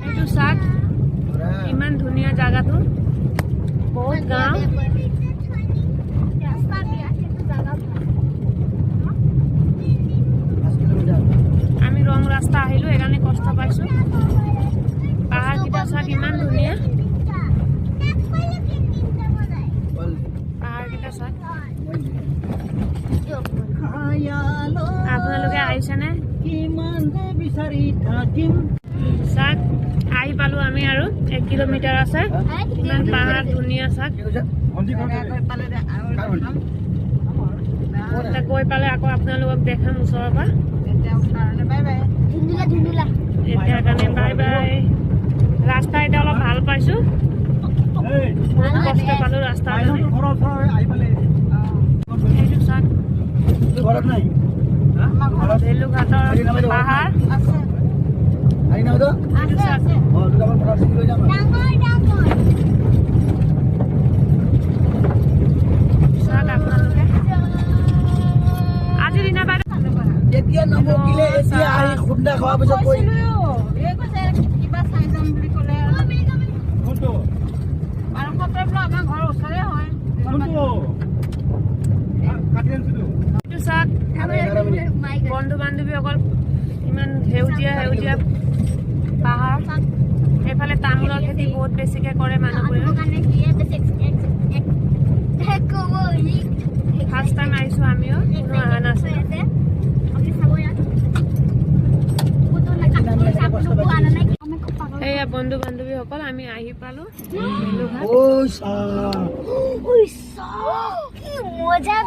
এইটো চাওক ইমান ধুনীয়া জায়গাটো বহুত গাঁও আমি ৰং ৰাস্তা আহিলো এখানে কষ্ট পাইছো পাহাৰ কিটা চাওক ইমান ধুনীয়া পাহাৰ কিটা চাওক আপোনালোকে আহিছেনে চাওক আহি পালো আমি আৰু 1 কিলোমিটাৰ আছে ইমান পাহাৰ ধুনীয়া চাওক গৈ পালে আকৌ আপোনালোকক দেখাম ওচৰৰ পৰা এতিয়া কাৰণে বাই বাই ৰাস্তা এতিয়া অলপ ভাল পাইছো বহুত কষ্ট পালো ৰাস্তা এইটো চাওক ভেলুঘাটৰ পাহাৰ আজিৰ দিনা বাইদেউ এতিয়া নবকিলে এতিয়া আহি খুন্দা খোৱাৰ পিছত কৈ কিবা চাই যাম বুলি ক'লে আমাৰ ঘৰৰ ওচৰে হয় বন্ধু বান্ধৱীসকল ইমান সেউজীয়া সেউজীয়া পাহাৰ এইফালে তামোলৰ খেতি বহুত বেছিকে কৰে মানুহবোৰে ফাৰ্ষ্ট টাইম আহিছো আমিও কোনো অহা নাছিল এয়া বন্ধু বান্ধৱীসকল আমি আহি পালো মজা